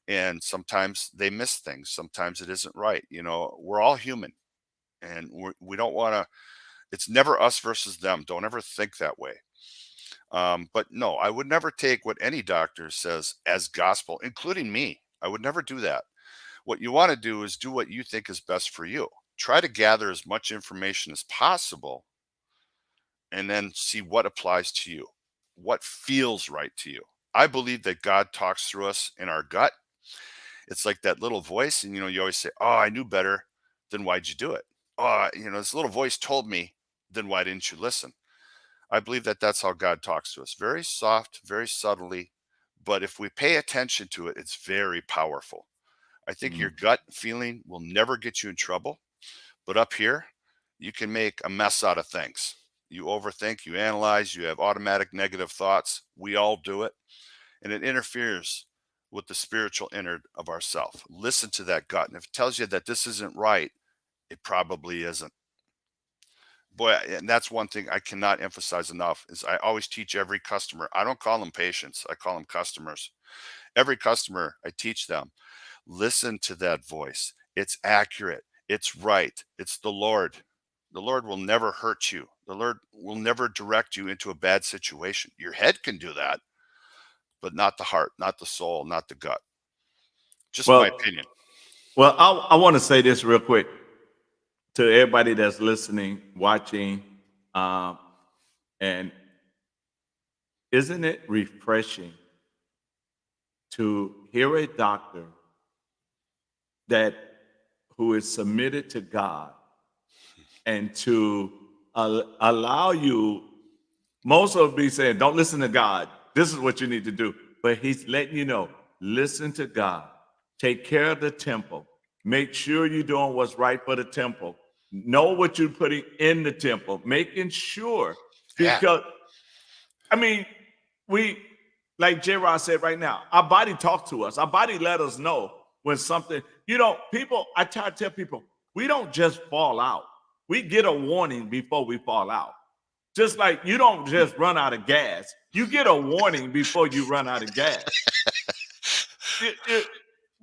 and sometimes they miss things. Sometimes it isn't right. We're all human, and we don't want to, it's never us versus them. Don't ever think that way. But no, I would never take what any doctor says as gospel, including me. I would never do that. What you want to do is do what you think is best for you. Try to gather as much information as possible and then see what applies to you, what feels right to you. I believe that God talks through us in our gut. It's like that little voice, and you always say, "Oh, I knew better." Then why'd you do it? Oh, this little voice told me. Then why didn't you listen? I believe that that's how God talks to us. Very soft, very subtly, but if we pay attention to it, it's very powerful. I think your gut feeling will never get you in trouble, but up here, you can make a mess out of things. You overthink, you analyze, you have automatic negative thoughts. We all do it, and it interferes with the spiritual inner of ourself. Listen to that gut, and if it tells you that this isn't right, it probably isn't. Boy, and that's one thing I cannot emphasize enough is I always teach every customer. I don't call them patients, I call them customers. Every customer, I teach them, listen to that voice. It's accurate. It's right. It's the Lord. The Lord will never hurt you. The Lord will never direct you into a bad situation. Your head can do that, but not the heart, not the soul, not the gut. Just my Well, opinion. well, I want to say this real quick to everybody that's listening, watching, and isn't it refreshing to hear a doctor that who is submitted to God and to allow you? Most of them be saying, "Don't listen to God. This is what you need to do," but He's letting you know, listen to God. Take care of the temple. Make sure you're doing what's right for the temple. Know what you're putting in the temple, making sure, Yeah. because I mean, we, like J. Rod said right now, our body talks to us. Our body let us know when something, people, I try to tell people, we don't just fall out. We get a warning before we fall out. Just like you don't just run out of gas. You get a warning before you run out of gas.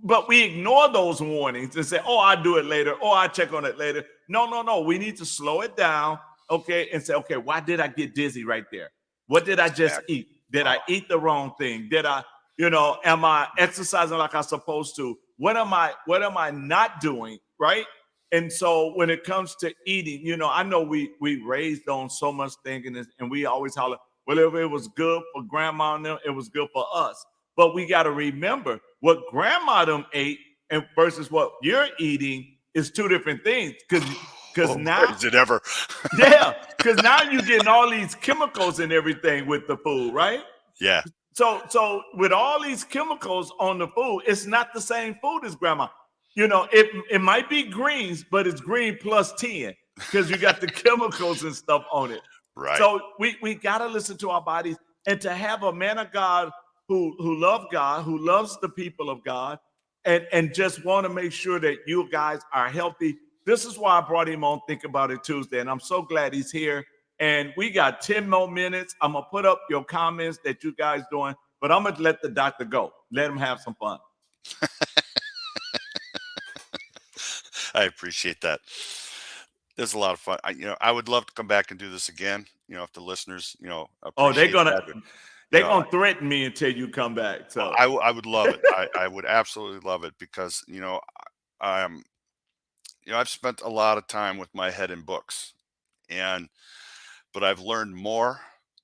But we ignore those warnings and say, "Oh, I'll do it later. Oh, I'll check on it later." No, no, no. We need to slow it down, okay, and say, "Okay, why did I get dizzy right there? What did I just eat? Did I eat the wrong thing? Did I, am I exercising like I'm supposed to? What am I not doing, right?" And so when it comes to eating, I know we raised on so much thinking, and we always holler, "Well, if it was good for grandma and them, it was good for us." But we got to remember what grandma them ate and versus what you're eating is two different things. Because now, Is it ever? yeah, because now you're getting all these chemicals and everything with the food, right? Yeah. So with all these chemicals on the food, it's not the same food as grandma. It might be greens, but it's green plus 10. because you got the chemicals and stuff on it. Right. So we got to listen to our bodies, and to have a man of God who loves God, who loves the people of God, and just want to make sure that you guys are healthy. This is why I brought him on Think About It Tuesday, and I'm so glad he's here. And we got 10 more minutes. I'm gonna put up your comments that you guys doing, but I'm gonna let the doctor go. Let him have some fun. I appreciate that. There's a lot of fun. I would love to come back and do this again. If the listeners, Oh, they're appreciate gonna that. they're gonna ththreaten me until you come back. So I would love it. I would absolutely love it because I've spent a lot of time with my head in books, but I've learned more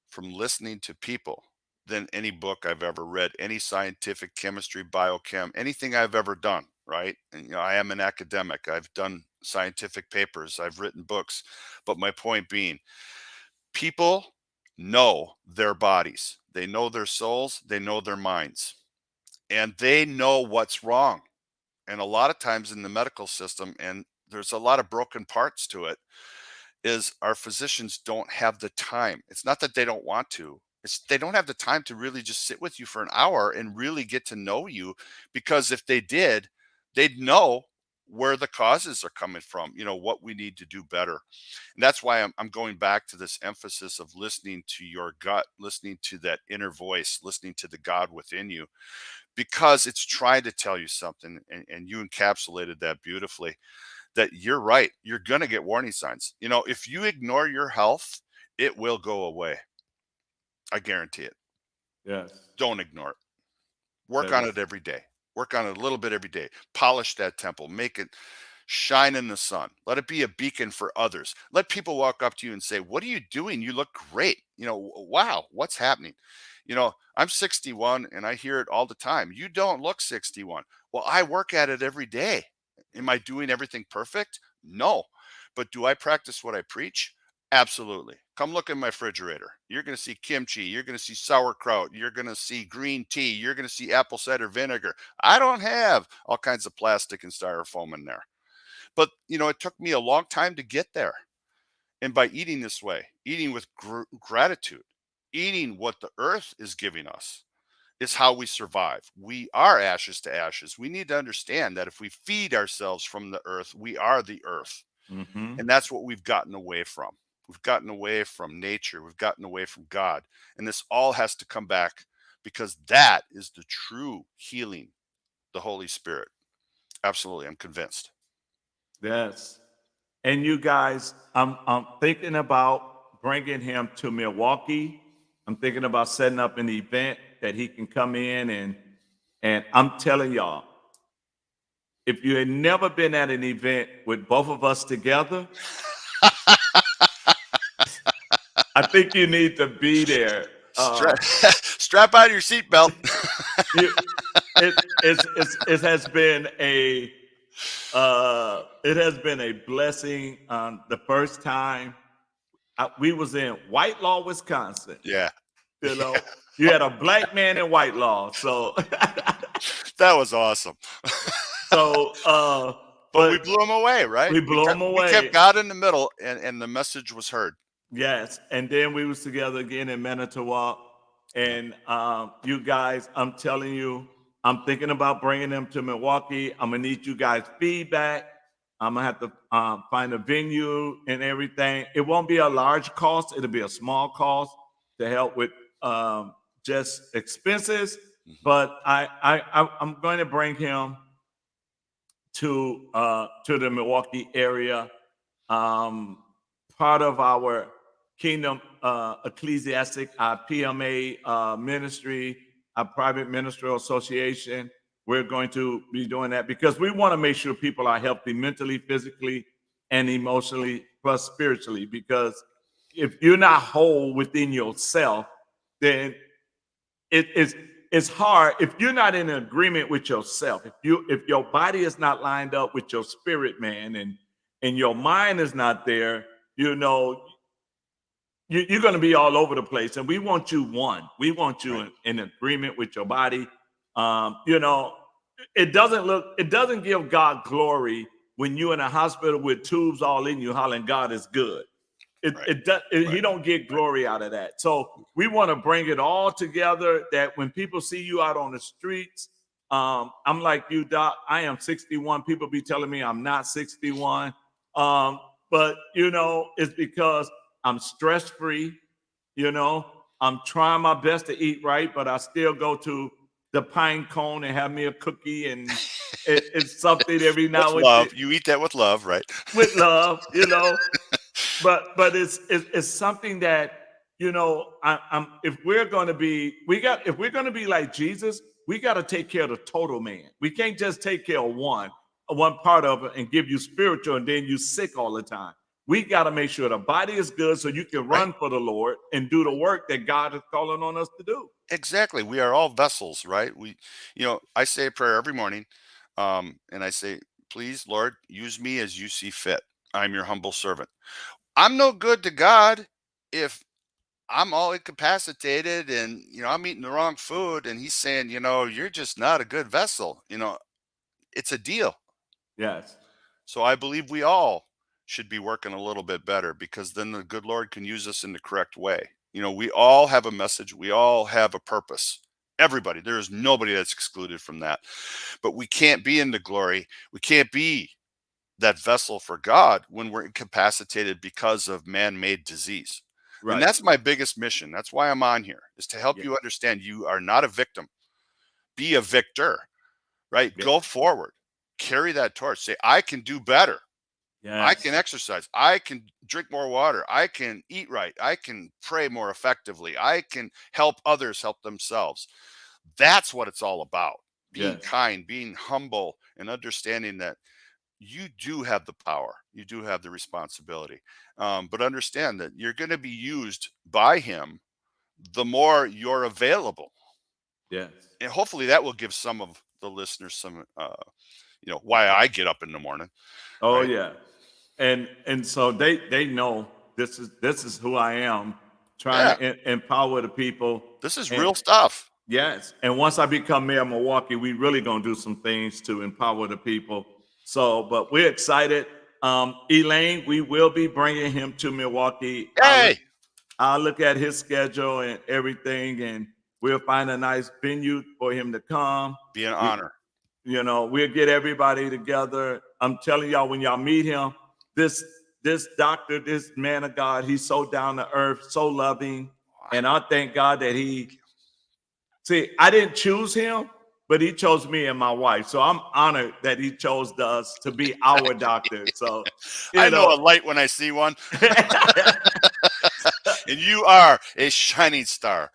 from listening to people than any book I've ever read, any scientific chemistry, biochem, anything I've ever done. Right. And, I am an academic. I've done scientific papers. I've written books. But my point being, people know their bodies. They know their souls. They know their minds. And they know what's wrong. And a lot of times in the medical system, and there's a lot of broken parts to it, is our physicians don't have the time. It's not that they don't want to. It's they don't have the time to really just sit with you for an hour and really get to know you, because if they did, they'd know where the causes are coming from, what we need to do better. And that's why I'm going back to this emphasis of listening to your gut, listening to that inner voice, listening to the God within you, because it's trying to tell you something. And you encapsulated that beautifully, that you're right. You're going to get warning signs. If you ignore your health, it will go away. I guarantee it. yes, Don't ignore it. Work that on is- it every day. Work on it a little bit every day. Polish that temple. Make it shine in the sun. Let it be a beacon for others. Let people walk up to you and say, "What are you doing? You look great. Wow, what's happening?" I'm 61 and I hear it all the time. "You don't look 61. Well, I work at it every day. Am I doing everything perfect? No. But do I practice what I preach? Absolutely. Come look in my refrigerator. You're going to see kimchi. You're going to see sauerkraut. You're going to see green tea. You're going to see apple cider vinegar. I don't have all kinds of plastic and styrofoam in there. But, it took me a long time to get there. And by eating this way, eating with gratitude, eating what the earth is giving us, is how we survive. We are ashes to ashes. We need to understand that if we feed ourselves from the earth, we are the earth. Mhm. And that's what we've gotten away from. We've gotten away from nature. We've gotten away from God. And this all has to come back, because that is the true healing, the Holy Spirit. Absolutely. I'm convinced. Yes. And you guys, I'm thinking about bringing him to Milwaukee. I'm thinking about setting up an event that he can come in, and I'm telling y'all, if you had never been at an event with both of us together, I think you need to be there. Strap out your seatbelt. You, it has been a blessing. The first time we was in Whitelaw, Wisconsin. Yeah. You had a black man in Whitelaw, so That was awesome. But we blew him away, right? We blew him away. We kept God in the middle, and the message was heard. Yes, and then we was together again in Manitowoc, and you guys, I'm telling you, I'm thinking about bringing them to Milwaukee. I'm gonna need you guys' feedback. I'm gonna have to find a venue and everything. It won't be a large cost; it'll be a small cost to help with just expenses. But I'm going to bring him to the Milwaukee area. Part of our Kingdom Ecclesiastic, our PMA ministry, our Private Ministerial Association. We're going to be doing that because we want to make sure people are healthy mentally, physically, and emotionally, plus spiritually. Because if you're not whole within yourself, then it's hard. If you're not in agreement with yourself, if your body is not lined up with your spirit, man, and your mind is not there, you're going to be all over the place. And we want you one. We want you in agreement with your body. It doesn't give God glory when you're in a hospital with tubes all in you, hollering, God is good. He don't get glory out of that. So we want to bring it all together that when people see you out on the streets, I'm like you, Doc. I am 61. People be telling me I'm not 61. But it's because I'm stress-free. I'm trying my best to eat right, but I still go to the pine cone and have me a cookie, and it's something every now and love. then. You eat that with love, right? With love, but it's something that if we're going to be like Jesus, we got to take care of the total man. We can't just take care of one part of it and give you spiritual and then you sick all the time. We got to make sure the body is good so you can run for the Lord and do the work that God is calling on us to do. Exactly. We are all vessels, right? I say a prayer every morning, and I say, please, Lord, use me as you see fit. I'm your humble servant. I'm no good to God if I'm all incapacitated and, I'm eating the wrong food and he's saying, you're just not a good vessel. It's a deal. Yes. So I believe we all should be working a little bit better because then the good Lord can use us in the correct way. We all have a message. We all have a purpose. Everybody. There is nobody that's excluded from that. But we can't be in the glory. We can't be that vessel for God when we're incapacitated because of man-made disease. Right. And that's my biggest mission. That's why I'm on here, is to help you understand you are not a victim. Be a victor, right? Yeah. Go forward. Carry that torch. Say, I can do better. Yes. I can exercise. I can drink more water. I can eat right. I can pray more effectively. I can help others help themselves. That's what it's all about. Being kind, being humble, and understanding that you do have the power. You do have the responsibility. But understand that you're going to be used by him the more you're available. Yes. And hopefully that will give some of the listeners some, why I get up in the morning. Oh, right? yeah. And so they know this is who I am, trying to empower the people. This is real stuff. Yes. And once I become mayor of Milwaukee, we really going to do some things to empower the people. So, but we're excited. Elaine, we will be bringing him to Milwaukee. Hey, I'll look at his schedule and everything, and we'll find a nice venue for him to come. Be an honor. We'll get everybody together. I'm telling y'all, when y'all meet him, this doctor, this man of God, he's so down to earth, so loving. And I thank God that I didn't choose him, but he chose me and my wife. So I'm honored that he chose us to be our doctor. So I know a light when I see one. And you are a shining star.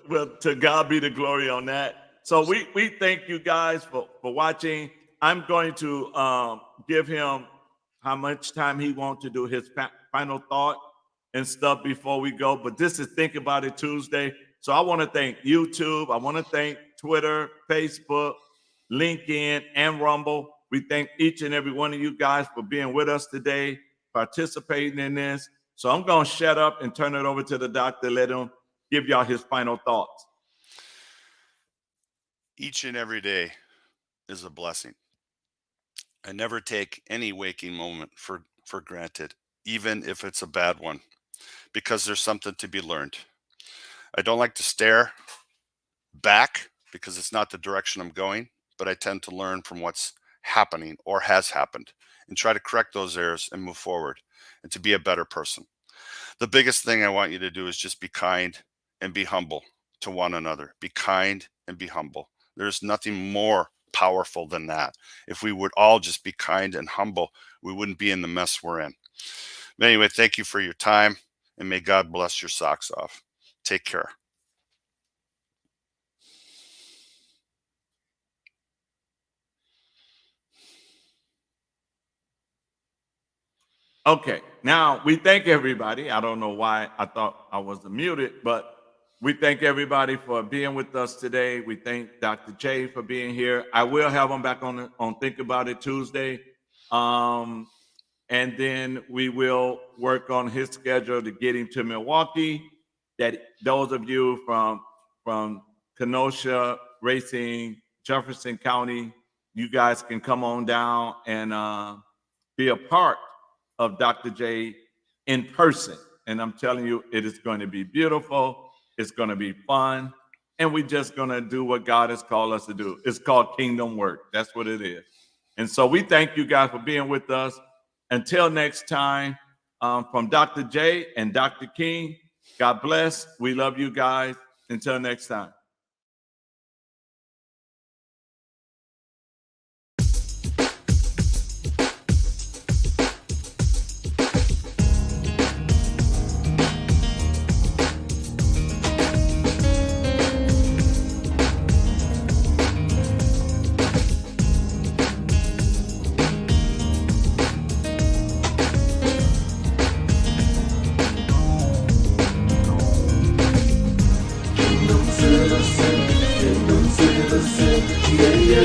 Well, to God be the glory on that. So we thank you guys for watching. I'm going to give him how much time he wants to do his final thought and stuff before we go. But this is Think About It Tuesday. So I want to thank YouTube. I want to thank Twitter, Facebook, LinkedIn, and Rumble. We thank each and every one of you guys for being with us today, participating in this. So I'm going to shut up and turn it over to the doctor, let him give y'all his final thoughts. Each and every day is a blessing. I never take any waking moment for granted, even if it's a bad one, because there's something to be learned. I don't like to stare back because it's not the direction I'm going, but I tend to learn from what's happening or has happened and try to correct those errors and move forward and to be a better person. The biggest thing I want you to do is just be kind and be humble to one another. Be kind and be humble. There's nothing more powerful than that. If we would all just be kind and humble, we wouldn't be in the mess we're in. But anyway, thank you for your time, and may God bless your socks off. Take care. Okay, now we thank everybody. I don't know why I thought I was muted, but we thank everybody for being with us today. We thank Dr. J for being here. I will have him back on Think About It Tuesday. And then we will work on his schedule to get him to Milwaukee. That those of you from Kenosha, Racing, Jefferson County, you guys can come on down and be a part of Dr. J in person. And I'm telling you, it is going to be beautiful. It's going to be fun. And we're just going to do what God has called us to do. It's called kingdom work. That's what it is. And so we thank you guys for being with us. Until next time, from Dr. J and Dr. King, God bless. We love you guys. Until next time. Kingdom citizen, yeah, yeah.